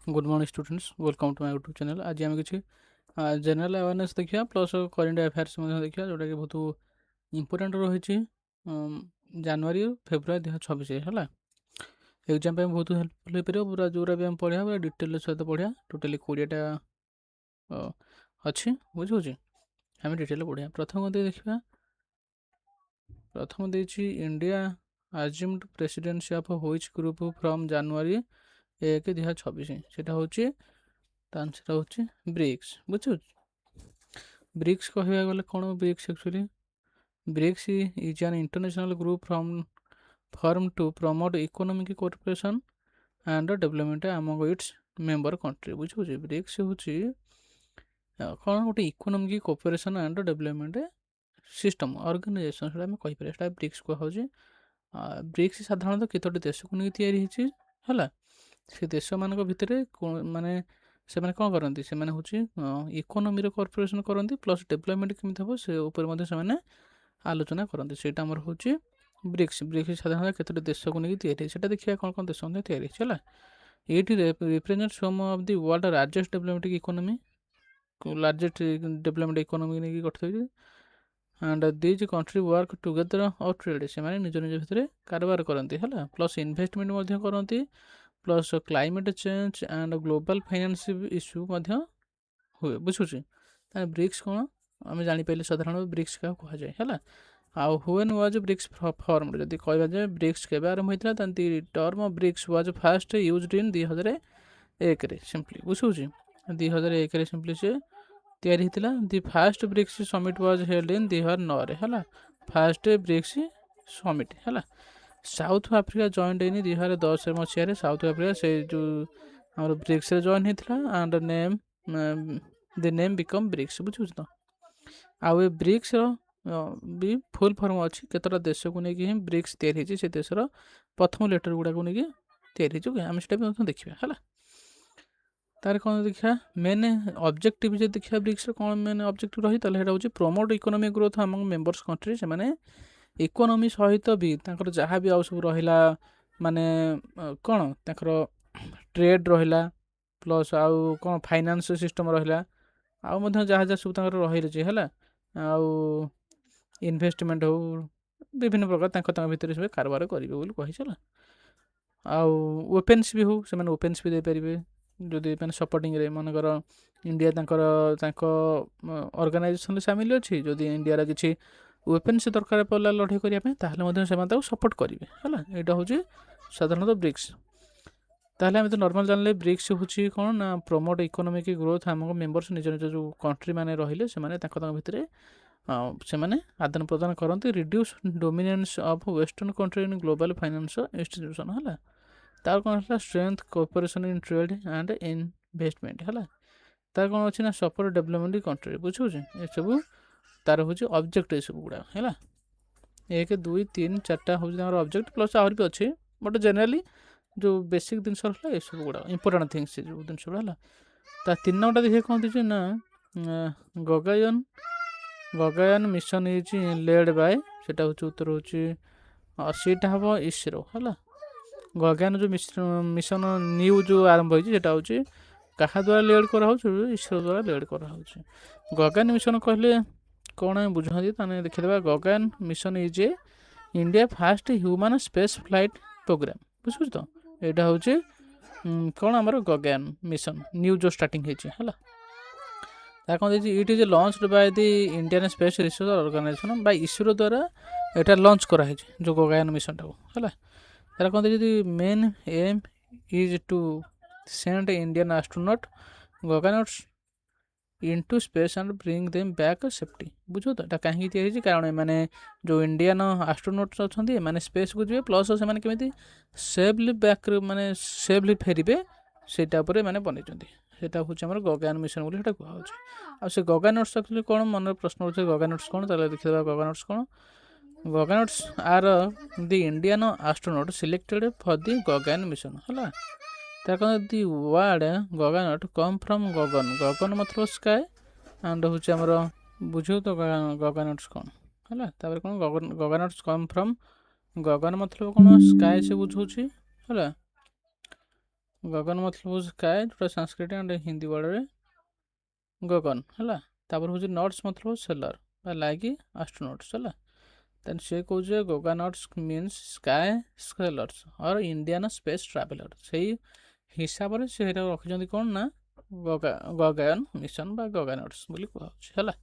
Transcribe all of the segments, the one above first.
Good morning students, welcome to my YouTube channel. आज आम किसी जनरल अवेयरनेस देखा प्लस करेन्ट अफेयर्स देखा जोटा कि बहुत इंपोर्टाट रही जनवरी फेब्रुआरी 2026 है एग्जाम बहुत हेल्पफुल हो पार पूरा जोरा भी आम पढ़ा पूरा डिटेल सहित पढ़ा टोटाली 20टा अच्छी बुझे आम डिटेल पढ़ा। प्रथम देखा प्रथम देखिए India assumed presidency of which group from January 1, 2026 सेटा होची आंसर होची ब्रिक्स बुझु। ब्रिक्स कहवा गले कौन BRICS actually BRICS is an international group from firm to promote economic cooperation and development among its member country बुझे। ब्रिक्स होची कौन गोटे economic cooperation and development system organisation से कहीपर ब्रिक्स कहुचे। ब्रिक्स साधारणतः केतोटी देश को नहीं है से देश मान भितर माने से कौन करती से इकोनॉमी कॉर्पोरेशन करती प्लस डेवलपमेंट केमी हम से उपर आलोचना करती से हूँ ब्रिक्स। ब्रिक्स साधारणतः केतोटी देश को लेकिन से देखिए कौन कौन देश है ये represent some of the world largest development economy largest development economy नहीं गठित and these country work together और ट्रेड से निज निज भितर कारबार करती है प्लस इन्वेस्टमेंट करती plus climate change and global finance issue हुए बुझुची। ब्रिक्स कौन आम जापारे साधारण ब्रिक्स क्या कहुए है आउ व्हेन वाज ब्रिक्स फॉर्म जब कह जाए ब्रिक्स के आरंभ होता है term BRICS was first used in 2001 simply बुझुची 2001 सिंपली से तैयारी होता। The first BRICS summit was held in 2009 है फास्ट ब्रिक्स समिट है। साउथ आफ्रिका जॉइंट इन 2010 मसीह साउथ आफ्रिका से जो आम ब्रिक्स जॉइन होता and name the name become BRICS बुझे। तो आउ ब्रिक्स भी फुल फॉर्म अच्छी केतटा देश को लेकिन ब्रिक्स तैयारी से देशर प्रथम लेटर गुड़ा को लेकिन तैयारी आम से देखा है तार कौन देखा मेन ऑब्जेक्टिव जो देखा ब्रिक्स कौन मेन ऑब्जेक्टिव रही है promote economic growth among members country से इकोनॉमी सहित भी जहाँ भी आउ सब रहा माने कौन ट्रेड रहा प्लस आउ कौन फाइनेंस सिस्टम रहा आउ जहाँ जहाँ सब रही है आउ इन्वेस्टमेंट हो विभिन्न प्रकार भितर सब कारबार करेंगे बोली कही आउ वेपन्स भी हो से वेपन्स भी देपारे जदि मैंने सपोर्टिंग मनकर इंडिया ऑर्गेनाइजेशन सामिल अच्छी जदि इंडिया किसी वेपन्स दरकार पड़ा लड़ाई करने सपोर्ट करेंगे है यहाँ हूँ साधारणतः ब्रिक्स। ताहले आम तो नॉर्मल जानले ब्रिक्स हूँ कौन ना प्रमोट इकोनॉमिक ग्रोथ आम मेंबर्स निज निज जो कंट्री मैंने रहिले से भितर से आदान प्रदान करते reduce dominance of western country in global finance institution है तार कौन है strength cooperation in trade and investment है तार कौन अच्छी ना सपोर्ट डेवलपमेंट कंट्री बुझे ये सब तार हूँ ऑब्जेक्ट ये सब गुड़ा है 1 2 3 4टा हूँ ऑब्जेक्ट प्लस आहरी भी अच्छे बट जेनराली जो बेसिक जिनस रहा ये सब गुड़ा इंपोर्टाट थिंग्स जो जिन है 3 नंबर देखिए कौन दीजिए ना गगयान मिशन इज लेड बाय सेटा हूँ उत्तर हूँ सीटा हम इसरो है गगयान जो मिशन न्यू जो आरंभ होती हूँ क्या द्वारा लेड कराऊ इसरो द्वारा लेड कराऊ। गगयान मिशन कहले कौन बुझे देखिए Gaganyaan mission is a India first human space flight programme बुझे। तो यहाँ हूँ कौन आमर गगयान मिशन न्यू जो स्टार्टिंग है कौन देखिए it is launched by the Indian space Research Organisation by ISRO द्वारा यहाँ लॉन्च कराई जो गगयान मिशन टाक है तार कौन देखिए main aim is to send Indian astronaut gaganauts into space and bring them back safety बुझो। तो कहीं तैयारी कारण मैंने जो इंडियन एस्ट्रोनॉट्स अच्छा मैंने स्पेस को जी प्लस से केमी सेफली बैक माने सेफली फेरबे से मैंने बनई सेटा हूँ आम गगयान मिशन बोली कहुच्छे। आ से गगनॉट्स एक्चुअली कौन मन प्रश्न उठे गगनॉट्स कौन देखिए गगनॉट्स कौन gaganauts are the Indian astronaut selected for the Gaganyaan mission है तार कौन दि वर्ड गगनॉट कम फ्रॉम गगन गगन मतलब स्काई एंड हूँ आमर बुझे। तो गगनॉट्स कौन है तापर कौन गगनॉट्स कम फ्रॉम गगन मतलब कौन स्काई से बुझे है गगन मतलब हूँ स्काए जोटा संस्कृत एंड हिंदी वर्ड गगन है। तापर हूँ नट्स मतलब सेलर बा लाइक एस्ट्रोनट्स है। देन से कौन गगानट्स मीन्स स्काए सेलर्स और इंडियन स्पेस ट्रावेलर से हिसाब से रखिंट कौन ना गगन मिशन बा गगानट्स बोली कहुच्छे है।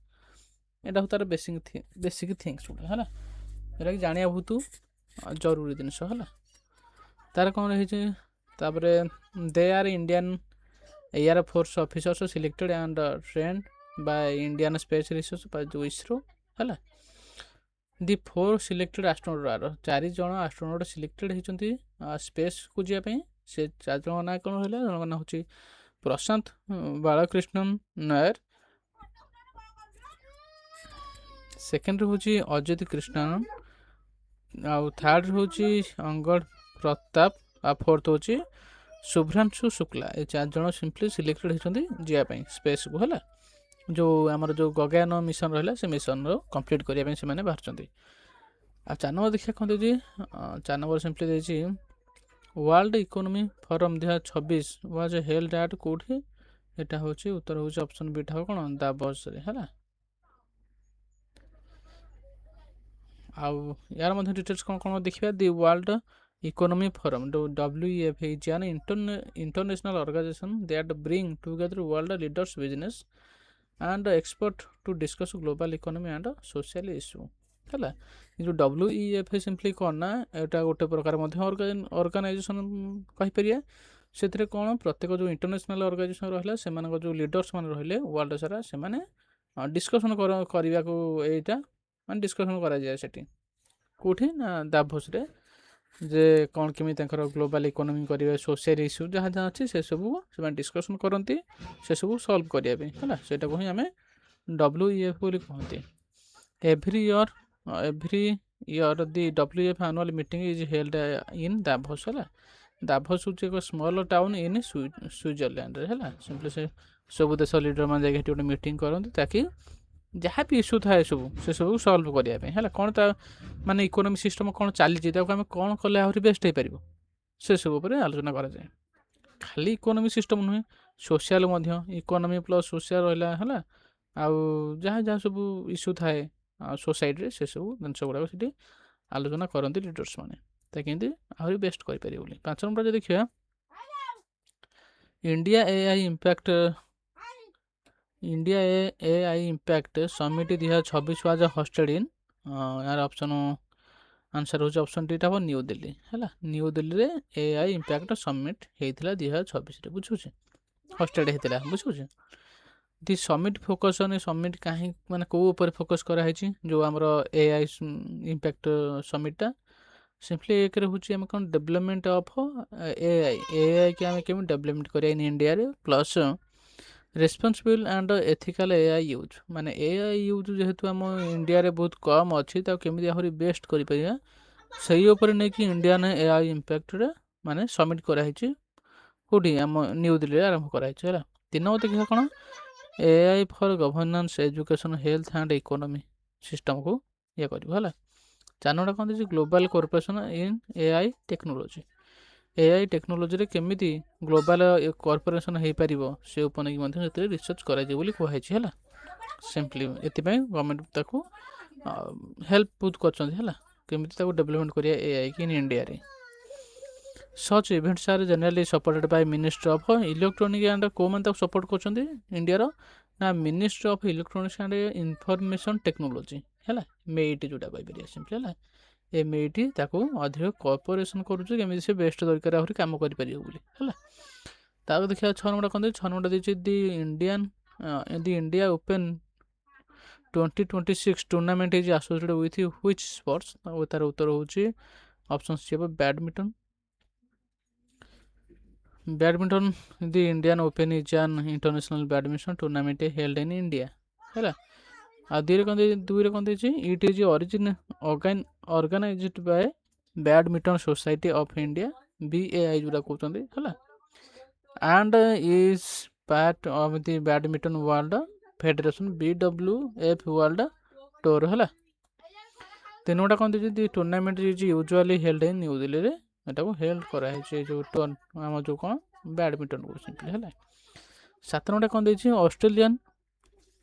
यहाँ हूँ तार बेसिक थिंग्स गुड़ा है जोटा कि जाना बहुत जरूरी जिनस है। तार कौन रही they are Indian air force officers selected and trained by Indian space research by जो इसरो है। दि 4 सिलेक्टेड एस्ट्रोनॉट आर 4 जन एस्ट्रोनॉट सिलेक्टेड होती स्पेस को जावाई से 4 जन ना कौन रहा जन ना हूँ प्रशांत बालकृष्णन नायर सेकेंड हूँ अजित कृष्णन आउ थर्ड हूँ अंगद प्रताप आ फोर्थ हूँ शुभ्रांशु शुक्ला ये 4 जन सिंपली सिलेक्टेड होती जावाई स्पेस को है। जो आमर जो गगयान मिशन रहा से मिशन कंप्लीट करने से बाहर। आ 4 नंबर देखिए कौन देजी 4 नंबर सिंपली देजी World economy Forum 2026 was held at कोठी एटा होची उत्तर होची ऑप्शन बी टा कोन दावोस रे हैला। आ यार मध्ये डिटेल्स कोन कोन देखिबा the world economy forum WEF is an international organisation that bring together world leaders business and expert to discuss global economy and social issue है। जो WEF सिंपली कौन ना यहाँ गोटे प्रकार ऑर्गेनाइजेशन कहीपर से कौन प्रत्येक जो इंटरनेशनल ऑर्गेनाइजेशन रहा से जो लीडर्स मान रही वर्ल्ड सारा से डिस्कसन करने को यहाँ मान डिस्कसन कराए कौटी ना दाभोस रे जे कौन केमी ग्लोबल इकोनॉमी करेंगे सोशल इश्यू जहाँ जहाँ अच्छी से सब से डिस्कसन करती से सब सॉल्व करने है से ही आम WEF बोली कहते। every year the WEF annual meeting is held in Davos है। दाभोस हूँ एक स्मॉल टाउन इन स्विट्जरलैंड है। सिंपली से सब देश लीडर मैंने जाके गोटे मीटिंग करते ताकि जहाँ भी इश्यू थाए सब से सब सल्व करने है कौन ता माने इकोनॉमी सिस्टम कौन चली आम कौन कले आहरी बेस्ट हो पार से सब आलोचना कराए। खाली इकोनॉमी सिस्टम नुहे सोशल इकोनॉमी प्लस सोशल रहा है आउ जहाँ जहाँ सब इश्यू थाए सोसाइटी से सब जिनस गुड़ाक से आलोचना करती लीडर्स मैंने कमी आहरी बेस्ट करें बोली। 5 नंबर जो देखिए India AI impact summit 2026 was hosted in यार ऑप्शन आंसर हूँ ऑप्शन डी टा न्यू दिल्ली है। न्यू दिल्ली रे AI इम्पैक्ट समिट होता 2026 बुझे हॉस्टेड होता बुझे। दि समिट फोकस ऑन समिट कहीं माने को ऊपर फोकस कराई जो आमर AI इम्पैक्ट समिटा सिंपली एक हूँ आम कौन डेवलपमेंट ऑफ AI कि आम केमी डेवलपमेंट करिया इन इंडिया रे plus responsible and ethical AI use माने AI यूज जेहेतु आम इंडिया रे बहुत कम अच्छी केमी आहरी बेस्ट करिया सही ऊपर नहीं कि इंडियन AI इम्पैक्ट रे माने समिट कराई कौटी आम न्यू दिल्ली आरंभ कराई है। 3 नंबर देखिए कौन AI for governance education health and economy system को ये कर 4 नंबर कौन देखिए ग्लोबल कॉर्पोरेशन इन AI टेक्नोलॉजी AI टेक्नोलॉजी रे केमिति ग्लोबल कॉर्पोरेशन हो पार से उपन रिसर्च कराई कहुई है। सिंपली ये गवर्नमेंट ताको हेल्प बहुत कर डेवलपमेंट करिया AI कि इन इंडिया रे। Such events are generally supported by ministry of electronic and को मैंने सपोर्ट कर इंडिया ना ministry of electronics and information technology है मेट जोटा कहीपर सिंपली है ए मेट अधिक कॉर्पोरेशन करुँच से बेस्ट दरकार आहरी कम कर देखिए 6 नंबर कौन 6 नंबर देखिए the India Open 2026 tournament is associated with which sports तार उत्तर हूँ option C badminton badminton the Indian Open is an international badminton tournament held in India है। आ दुई कौन it is origin organised by badminton society of India BAI जोटा कहते हैं and is part of the badminton world federation BWF world tour है। 3 number कौन the tournament is usually held in new Delhi रे एटा को हेल्ड कराई जो आम जो कौन बैडमिंटन को सिंपली है। 7 नंबर कौन देखिए ऑस्ट्रेलियन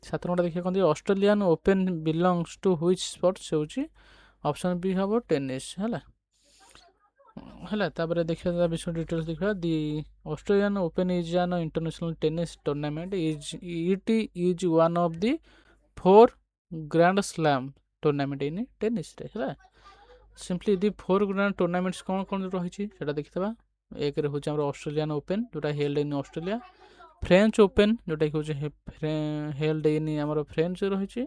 7 नंबर देखिए कौन Australian Open belongs to which sport से होची ऑप्शन बी हम टेनिस है। तापर देखिए विषय डिटेल्स देखा the Australian Open is an international tennis tournament is one of the 4 grand slam tournament in tennis है। सिंपली दि 4 ग्रैंड टूर्नामेंट्स कौन कौन रही देखा एक हूँ ऑस्ट्रेलियन ओपन जोटा held in Australia French Open जोटा कि हेल्ड इन आमर फ्रेंच रही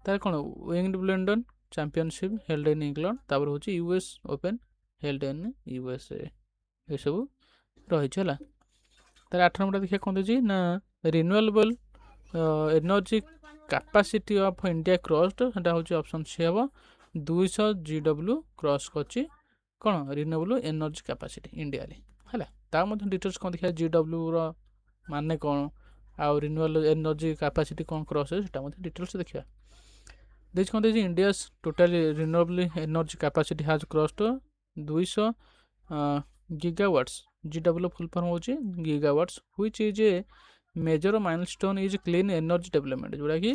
तार कौन Wimbledon championship held in England तापर हूँ US Open held in USA ये सब रही है। तार 8 नंबर देखिए कौन देखिए ना renewable energy capacity of India crossed सेटा हूँ ऑप्शन सी हम 200 GW क्रॉस कर कौन रिन्यूएबल एनर्जी कैपेसिटी इंडिया है। ता डिटेल्स कौन देखिए GW रो माने कौन आउ रिन्यूएबल एनर्जी कैपेसिटी कौन क्रॉस है सेटा डिटेल्स देखिए देखिए कौन देखिए India total renewable energy capacity has crossed 200 gigawatts GW full form हो gigawatts which is a major milestone is clean energy development जोड़ा कि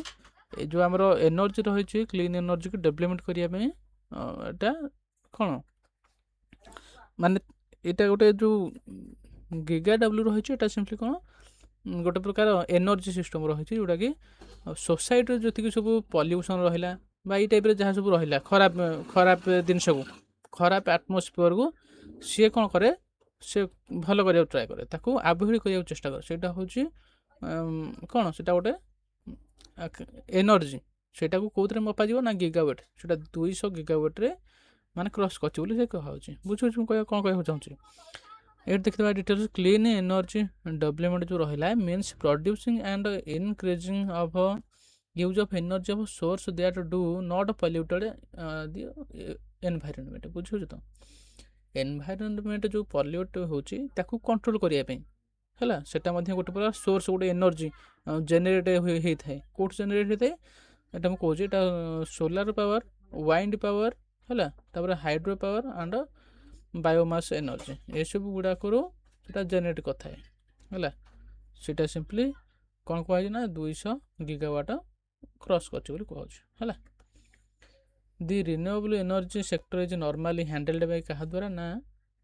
जो आमर एनर्जी रही क्लीन एनर्जी को डेवलपमेंट करने एटा कौन माने यहाँ गोटे जो गीगा डब्ल्यू रही है सिंपली कौन गोटे प्रकार एनर्जी सिस्टम रही जोटा कि सोसाइटी जी सब पल्यूसन रहा ये टाइप जहाँ सब रहा खराब खराब जिनस को खराब आटमोस्फियर को सी कौन करे से भल करने ट्राए करे ताको आभोइड करने चेष्टा करे सेटा हूँ कौन से गोटे एनर्जी सेटा को कौन मपा ना गीगावाट से 200 गीगावाट्रे माने क्रॉस कर कहे बुझे कौन कह चाहूँगी ये देखते डिटेल्स क्लीन एनर्जी डेवलपमेंट जो रहा means producing and increasing of use of energy of source that do not polluted the environment बुझे तो एनवायरनमेंट जो पॉल्यूट होची ताकू कंट्रोल करने है सेटा गोटे प्रकार सोर्स गोटे एनर्जी जेनेरेट होता है कौट जेनेरेट होता है यहाँ मुझे कौच यहाँ सोलार पावर वाइंड पावर है hydro power and biomass energy ये सब गुड़ाक जेनेरेट करता है सीटा सिंपली कौन कहुए ना 200 गीगावाट क्रॉस कर the renewable energy sector is normally handled by क्या द्वारा ना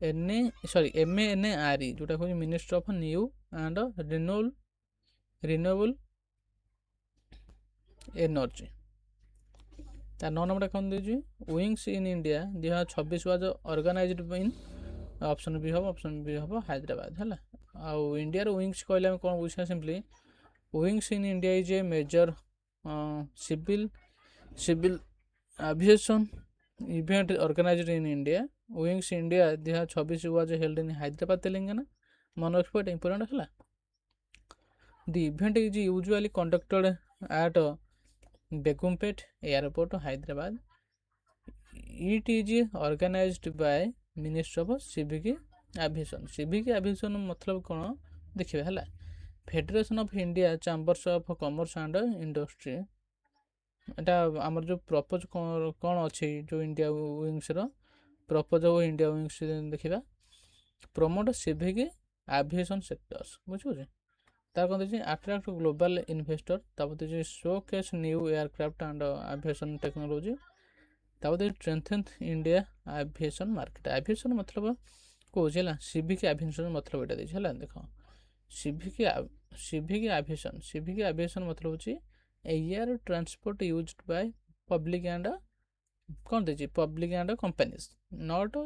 MANRE जोटा कहूँ ministry of new and renewable energy. तार 9 नंबर कौन दीजिए Wings in India 2026 was organised in option B हम हैदराबाद है आउ इंडिया विंग्स कहले कौन बुझा simply Wings in India is a major civil aviation event organised in India Wings India 2026 was held in Hyderabad Telangana मन रखिए एटा इंपोर्टेंट है। The event is usually conducted at Begumpet airport Hyderabad it is organised by ministry of civic aviation मतलब कौन देखिए है federation of India chambers of commerce and industry एटा आमर जो प्रपोज कौन अच्छी जो India wings propose of India wings देखा प्रमोट सिविक एविएशन सेक्टर्स बुझे तार कौन देखिए अट्रैक्ट ग्लोबल इन्वेस्टर तापर showcase new aircraft and aviation technology तापर strengthen India aviation market aviation मतलब कौन है सिविक एविएशन मतलब यहाँ है देख सिविक एविएशन मतलब हूँ air transport used by public and कौन देखिए public and companies not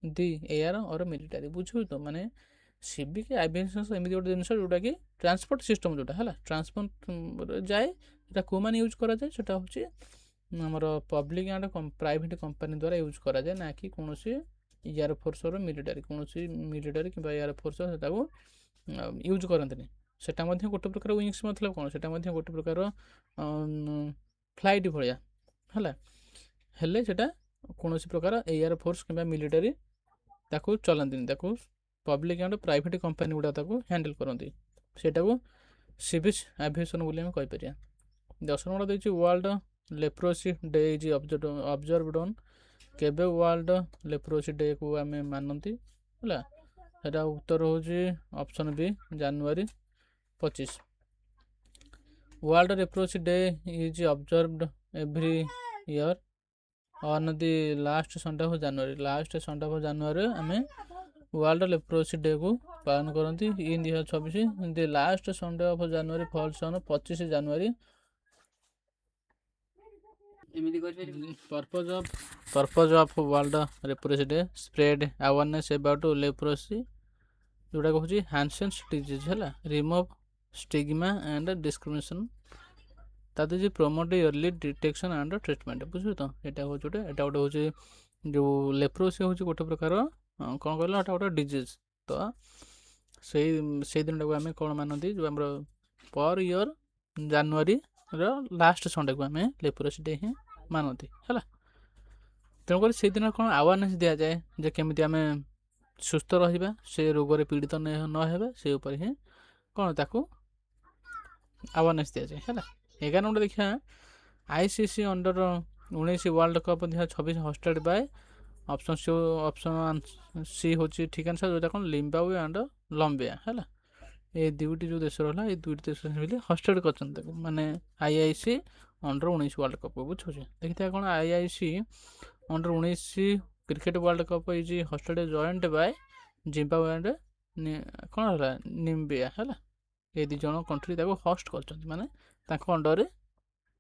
the air और मिलिटारी बुझे तो माने सिविक एविएशन एमती गोटे जिन जोटा कि ट्रांसपोर्ट सिस्टम जोटा है ट्रांसपोर्ट जाए कौ मैंने यूज कराए से हूँ आमर पब्लिक एंड प्राइवेट कंपनी द्वारा यूज कराए ना कि कौन एयरफोर्स और मिलिटारी कौन मिलिटारी कि एयरफोर्स यूज करते सेटा गोटे प्रकार विंग्स मतलब कौन सेटा गोटे प्रकार फ्लाइट भाया है सेटा कौन प्रकार एयरफोर्स कि मिलिटारी ताकू चलाती पब्लिक एंड प्राइवेट कंपनी गुड़ा हैंडल करती सेटा को सिविक एविएशन बोली कहीपर। 10 नंबर देखिए world leprosy day is observed on केबे वर्ल्ड लेप्रोसी डे को आम मानती है ସେଟା ଉତ୍ତର ହେଉଛି option B January 25। World leprosy day is observed every year on the last Sunday of January. Last Sunday of January ଆମେ ୱାର୍ଲଡ ଲେପ୍ରୋସି ଡେ କୁ ପାଳନ କରନ୍ତି in 2026। The last Sunday of January falls on 25 January. Purpose of World Leprosy Day spread awareness about leprosy जोटा कहूँ Hansen's disease है remove stigma and discrimination ताते जे promote early detection and treatment बुझे तो एटा हो जोटे एटा गोटे हो जो लेप्रोसी हो गोटे प्रकार कौन कहला एटा गोटे डिजीज तो से दिन को आम कौन मानती जो आम per year January last Sunday को आम लेप्रोसी डे ही मानती है तेणुक से दिन कौन अवेयरनेस दि जाए जे केमी आम सुस्थ रहा से रोग पीड़ित नहे से ही कौन ताकू अवेयरनेस दि जाए है 11 नंबर देखिए ICC under 19 world cup 2026 hosted by option C हूँ ठीक आंसर जोटा कौन जिम्बाब्वे एंड लंबिया है ये दुईटी जो देश रहा ये दुईटी देश मिले हस्टेड कर माने आईआईसी अंडर 19 वर्ल्ड कप बुझे देखिए कौन ICC under 19 cricket world cup is hosted joint by Zimbabwe and कौन है नामिबिया है ये दी जन कंट्री हस्ट कर माने अंडर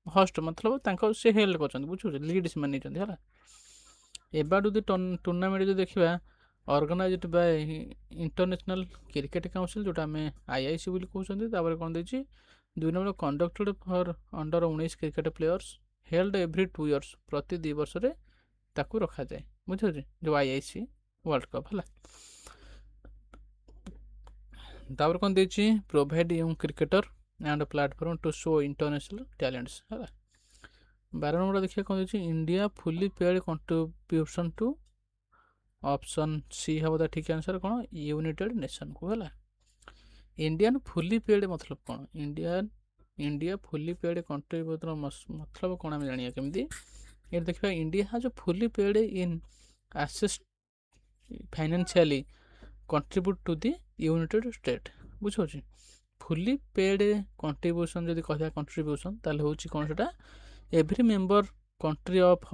हस्ट मतलब से हेल्ड कर बुझे लीड से नहीं है एबाटू दी टूर्नामेंट जो देखा organised by international cricket council जोटा आम आईआईसी बोली कहते कौन देती 2 number conducted for under 19 cricket players held every 2 years प्रति 2 वर्ष ताकू रखा जाए बुझे जो आईआईसी वर्ल्ड कप है तापर कौन देती provide young cricketer and platform to show international talents है 12 नंबर देखिए कौन देती India fully paid contribution to option C है ठीक आंसर कौन यूनाइटेड नेशन को है इंडियन फुली पेड मतलब कौन इंडिया फुली पेड कंट्रीब्यूटर मतलब कौन आम जानिए केमती ये देखा India has fully paid in assist financially contribute to the United State बुझे फुली पेड कंट्रीब्यूशन जब कह कंट्रीब्यूशन ताले हूँ कौन से every member country of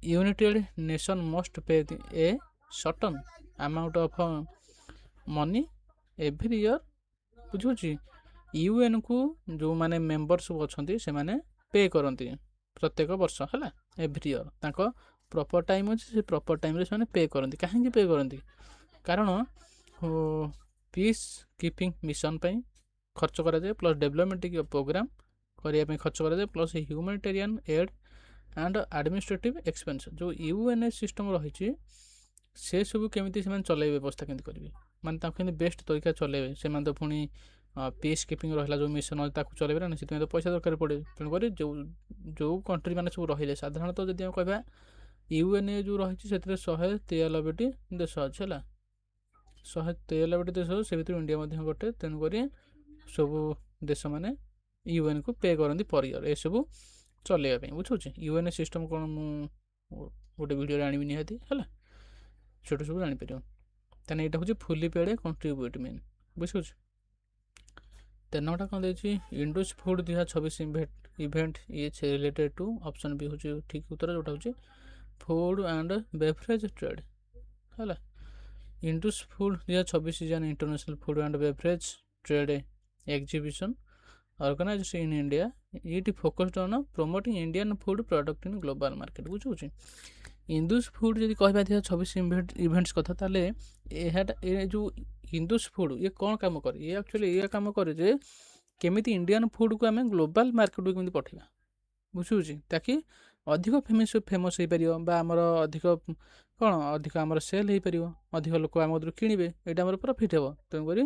United Nation must pay a certain amount of money every year बुझे UN को जो माने मेंबर सब अच्छा से माने पे करती प्रत्येक वर्ष है एवरी ईयर तांको प्रॉपर टाइम अच्छे से प्रॉपर टाइम से पे करती कहीं पे करती कारण पीस कीपिंग मिशन पे खर्च करा जाए प्लस डेवलपमेंट प्रोग्राम करने खर्च करा जाए plus humanitarian add and administrative expense जो यूएनए सिस्टम रही से सब केमी से चलेबे व्यवस्था केमी करेंगे मानते बेस्ट तरीका चलेबे से तो पुणी पीस कीपिंग रहा जो मिशन चलेबे ना से तो पैसा दरकार पड़े तेणुक जो कंट्री मैंने सब रही साधारणतः जब कह यूएनए जो रही 193टी देश अच्छे है 193टी देश से भर इंडिया गोटे तेणुक सब देश मैंने यूएन को पे करती पर ईयर ये सब चलैया बुझे यूएनए सिस्टम कौन गोटे वीडियो आनी निहाती है छोट सब जापर तेना यहाँ हूँ फुली पेड कंट्रीब्यूट मेन बुझे 3 नंबर कौन देती Indus food 2026 event is related to option B हूँ ठीक उत्तर जोटा हूँ फूड एंड बेवरेज ट्रेड है Indus food 2026 is an international food and beverage trade exhibition organised in India ये focused on promoting Indian food product in global market बुझे Indus food जब कह 2026 इवेंट्स कथा ताले ये जो इंदुस फूड ये कौन काम करे ये एक्चुअली ये काम करे जे केमिति इंडियन फूड को आम ग्लोबल मार्केट को केमिति पठेबा बुझे ताकि अधिक फेमस हो पार आमर अधिक कौन अधिक आमर सेल हो पार अधिक लोक आम किणवे यहाँ आम प्रॉफिट हे तेणुक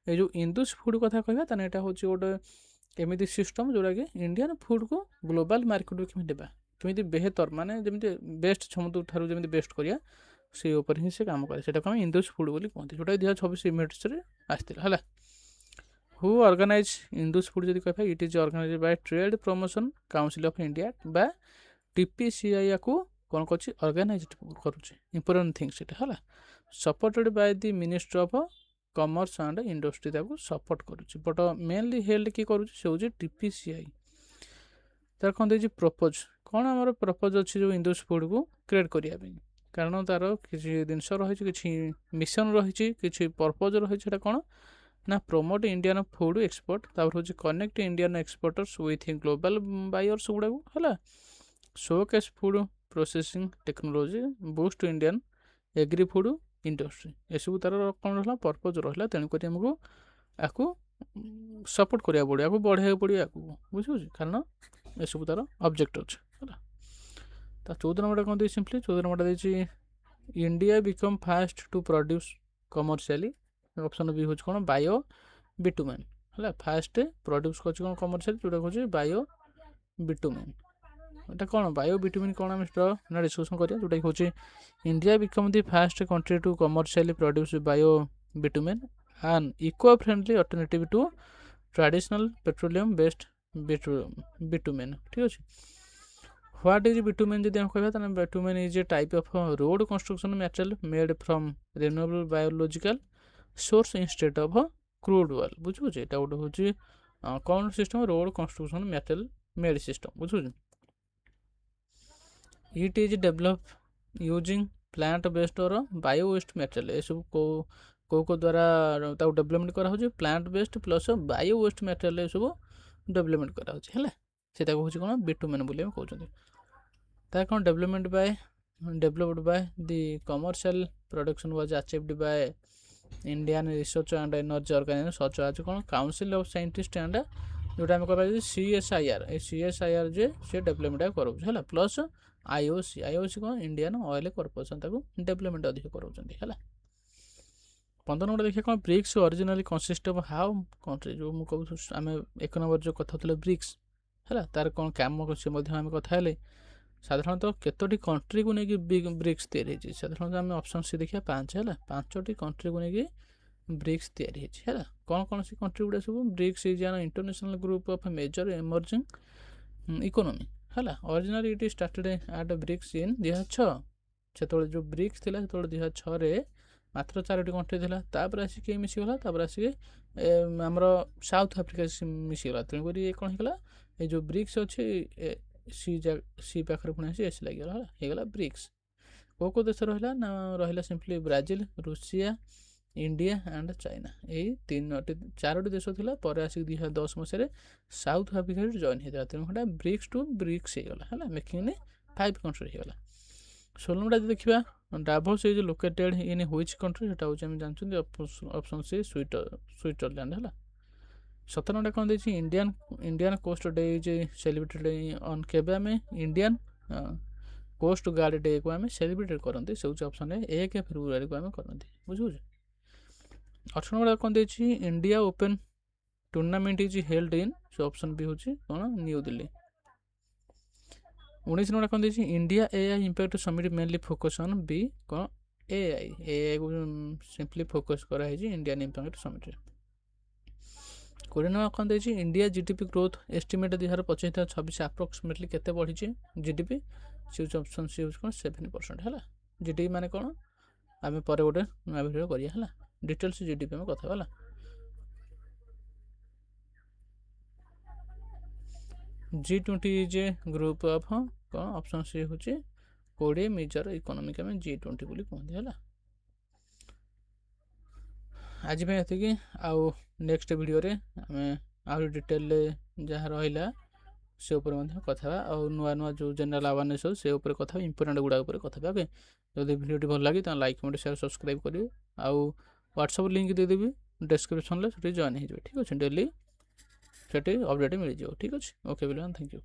ये जो इंदुस फूड कथा कहवा ताने यहाँ हूँ गोटे एमती सिस्टम जोटा कि इंडियन फूड को ग्लोबल मार्केट को केमी देवा केमी बेहतर माने जमी बेस्ट समुद्र ठार जमी बेस्ट करिया से ऊपर ही से काम करे सेटा इंदुस फूड बोली कहते जोटा 2026 इवेंट्स रे आसथिला है हु ऑर्गेनाइज इंदुस फूड जब कह it is organise by trade promotion council of India बा टीपीसीआई को कौन कर ऑर्गेनाइज करुचे इंपोर्टेंट थिंग्स है supported by the ministry of commerce and industry ତାକୁ ସପୋର୍ଟ କରୁଛି ବଟ୍ ମେନଲି ହେଲ୍ଡ କିଏ କରୁଛି ସେ ହେଉଛି DPCI। ତାର କ'ଣ ଦେଇଛି ପ୍ରପୋଜ, କ'ଣ ଆମର ପ୍ରପୋଜ ଅଛି ଯେଉଁ ଇଣ୍ଡଷ୍ଟ୍ରି ଫୁଡ଼କୁ କ୍ରିଏଟ୍ କରିବା ପାଇଁ, କାରଣ ତାର କିଛି ଜିନିଷ ରହିଛି, କିଛି ମିଶନ ରହିଛି, କିଛି ପର୍ପୋଜ ରହିଛି। ସେଇଟା କ'ଣ ନା ପ୍ରମୋଟ ଇଣ୍ଡିଆନ୍ ଫୁଡ୍ ଏକ୍ସପୋର୍ଟ, ତାପରେ ହେଉଛି connect Indian exporters with global buyers ଗୁଡ଼ାକୁ ହେଲା, showcase food processing technology, boost Indian agri food industry, ଏସବୁ ତାର କ'ଣ ରହିଲା ପର୍ପୋଜ ରହିଲା। ତେଣୁକରି ଆମକୁ ଆକୁ ସପୋର୍ଟ କରିବାକୁ ପଡ଼ିବ, ଆକୁ ବଢ଼େଇବାକୁ ପଡ଼ିବ ଆଗକୁ, ବୁଝିପାରୁଛି, କାରଣ ଏସବୁ ତାର ଅବଜେକ୍ଟ ଅଛି ହେଲା। ତା 14 ନମ୍ବରଟା କ'ଣ ଦେଇଛି ସିମ୍ପଲି, 14 ନମ୍ବରଟା ଦେଇଛି India become first to produce commercially, option ବି ହେଉଛି କ'ଣ ବାୟୋ ବିଟୁମେନ୍ ହେଲା, ଫାଷ୍ଟ ପ୍ରଡ୍ୟୁସ୍ କରୁଛି କ'ଣ କମର୍ସିଆଲି, ଯେଉଁଟା ହେଉଛି ବାୟୋ ବିଟୁମେନ୍। এটা କ'ଣ ବାୟୋ ବିଟୁମିନ୍ କ'ଣ ଆମେ ନା ଡିସ୍କସନ୍ କରିବା, ଯେଉଁଟାକି ହେଉଛି India become the first country to commercially produce bio bitumen an eco friendly alternative to traditional petroleum based bitumen. ଠିକ୍ ଅଛି, ହ୍ୱାଟ୍ ଇଜ୍ ବିଟୁମିନ୍ ଯଦି ଆମେ କହିବା ତାହେଲେ bitumen is a type of road construction material made from renewable biological source instead of crude oil. ବୁଝୁଛି, ଏଇଟା ଗୋଟେ ହେଉଛି କ'ଣ system, road construction material made system. ବୁଝୁଛି, it is develop using plant based or bio waste material. ଏସବୁ କେଉଁ ଦ୍ୱାରା ତାକୁ ଡେଭଲପମେଣ୍ଟ କରାହେଉଛି, plant based plus bio waste material ଏସବୁ ଡେଭଲପମେଣ୍ଟ କରାହେଉଛି ହେଲା। ସେଟାକୁ ହେଉଛି କ'ଣ ବିଟୁମେନ୍ ବୋଲି ଆମେ କହୁଛନ୍ତି। ତାହା କ'ଣ developed by the commercial production was achieved by Indian research and energy organisation such as କ'ଣ କାଉନସିଲ୍ ଅଫ୍ ସାଇଣ୍ଟିଷ୍ଟ ଆଣ୍ଡ, ଯେଉଁଟା ଆମେ କହିବା CSIR, ଏ CSIR ଯେ ସେ ଡେଭଲପମେଣ୍ଟ କରାଉଛି ହେଲା, ପ୍ଲସ୍ IOC କ'ଣ ଇଣ୍ଡିଆନ୍ ଅଏଲ୍ କର୍ପୋରେସନ୍ ତାକୁ ଡେଭଲପମେଣ୍ଟ ଅଧିକ କରାଉଛନ୍ତି ହେଲା। 15 ନମ୍ବର ଦେଖିବା କ'ଣ BRICS originally consist of how country, ଯେଉଁ ମୁଁ କହୁଛି ଆମେ 1 ନମ୍ବର ଯେଉଁ କଥା ହେଉଥିଲେ ବ୍ରିକ୍ସ ହେଲା, ତାର କ'ଣ କାମ ସେ ମଧ୍ୟ ଆମେ କଥା ହେଲେ। ସାଧାରଣତଃ କେତୋଟି କଣ୍ଟ୍ରିକୁ ନେଇକି ବ୍ରିକ୍ସ ତିଆରି ହେଇଛି, ସାଧାରଣତଃ ଆମେ ଅପସନ୍ ସି ଦେଖିବା 5 ହେଲା, 5ଟି କଣ୍ଟ୍ରିକୁ ନେଇକି ବ୍ରିକ୍ସ ତିଆରି ହେଇଛି ହେଲା। କ'ଣ ସେ କଣ୍ଟ୍ରି ଗୁଡ଼ା ସବୁ, BRICS is an international group of major emerging economy ହେଲା। Originally eat started at BRICS in 2006, ସେତେବେଳେ ଯେଉଁ ବ୍ରିକ୍ସ ଥିଲା ସେତେବେଳେ 2006ରେ ମାତ୍ର 4ଟି କଣ୍ଟ୍ରି ଥିଲା। ତାପରେ ଆସିକି କିଏ ମିଶିଗଲା, ତାପରେ ଆସିକି ଆମର ସାଉଥ ଆଫ୍ରିକା ମିଶିଗଲା। ତେଣୁକରି ଏ କ'ଣ ହେଇଗଲା, ଏ ଯେଉଁ ବ୍ରିକ୍ସ ଅଛି ସି ପାଖରେ ପୁଣି ଆସି ଏସ୍ ଲାଗିଗଲା ହେଲା, ହେଇଗଲା ବ୍ରିକ୍ସ। କେଉଁ ଦେଶ ରହିଲା ନା ରହିଲା simply Brazil, Russia, India and China, ଏଇ 4ଟି ଦେଶ ଥିଲା। ପରେ ଆସିକି 2010 ମସିହାରେ ସାଉଥ ଆଫ୍ରିକା ଜଏନ୍ ହେଇଥିଲା। ତେଣୁ ସେଇଟା ବ୍ରିକ୍ସ ଟୁ ବ୍ରିକ୍ସ ହେଇଗଲା ହେଲା, ମେକିଂ 5 କଣ୍ଟ୍ରି ହେଇଗଲା। 16 ନମ୍ବର ଦେଖିବା Davos is located in which country, ସେଟା ହେଉଛି ଆମେ ଜାଣିଛନ୍ତି ଅପସନ୍ ସି ସୁଇଜରଲ୍ୟାଣ୍ଡ ହେଲା। 17 ନମ୍ବର କ'ଣ ଦେଇଛି Indian coast day is celebrated on, କେବେ ଆମେ ଇଣ୍ଡିଆନ୍ କୋଷ୍ଟ ଗାର୍ଡ ଡେକୁ ଆମେ ସେଲିବ୍ରେଟ କରନ୍ତି, ସେ ହେଉଛି ଅପସନ୍ 1 ଫେବୃଆରୀକୁ ଆମେ କରନ୍ତି। ବୁଝିବୁଝି। 18 ନମ୍ବର କ'ଣ ଦେଇଛି India open tournament is held in, ସେ ଅପସନ୍ ବି ହେଉଛି କ'ଣ ନ୍ୟୁ ଦିଲ୍ଲୀ। 19 ନମ୍ବର କ'ଣ ଦେଇଛି India AI impact summit mainly focus on B କ'ଣ AIକୁ ସିମ୍ପଲି ଫୋକସ୍ କରାହେଇଛି ଇଣ୍ଡିଆନ୍ ଇମ୍ପାକ୍ଟ ସମିଟ୍ରେ। 20 ନମ୍ବର କ'ଣ ଦେଇଛି India GDP growth estimate 2025-26 approximately କେତେ ବଢ଼ିଛି GDP, ସେ ହେଉଛି ଅପସନ୍ ସି ହେଉଛି କ'ଣ 7% ହେଲା। GDP ମାନେ କ'ଣ ଆମେ ପରେ ଗୋଟେ ନୂଆ ଭିଡ଼ିଓ କରିବା ହେଲା, ଡିଟେଲ୍ସ GDP ଆମେ କଥା ହେଲା। G20 is a group of କ'ଣ ଅପସନ୍ ସି ହେଉଛି 20 ମେଜର ଇକୋନୋମିକ୍ ଆମେ G20 ବୋଲି କୁହନ୍ତି ହେଲା। ଆଜି ପାଇଁ ଏତିକି, ଆଉ ନେକ୍ସଟ ଭିଡ଼ିଓରେ ଆମେ ଆହୁରି ଡିଟେଲରେ ଯାହା ରହିଲା ସେ ଉପରେ ମଧ୍ୟ କଥା ହେବା, ଆଉ ନୂଆ ଯେଉଁ ଜେନେରାଲ ଆୱାରନେସ୍ ହଉ ସେ ଉପରେ କଥା ହେବା, ଇମ୍ପୋର୍ଟାଣ୍ଟ ଗୁଡ଼ା ଉପରେ କଥା ହେବା। ଓକେ, ଯଦି ଭିଡ଼ିଓଟି ଭଲ ଲାଗେ ତାହେଲେ ଲାଇକ୍ କମେଣ୍ଟ ସେୟାର ସବସ୍କ୍ରାଇବ୍ କରିବେ, ଆଉ ହ୍ୱାଟ୍ସଆପ୍ ଲିଙ୍କ୍ ଦେଇଦେବି ଡେସ୍କ୍ରିପସନ୍ରେ, ସେଠି ଜଏନ୍ ହେଇଯିବେ। ଠିକ୍ ଅଛି, ଡେଲି ସେଠି ଅପଡ଼େଟ୍ ମିଳିଯିବ। ଠିକ୍ ଅଛି, ଓକେ, ଥ୍ୟାଙ୍କ ୟୁ।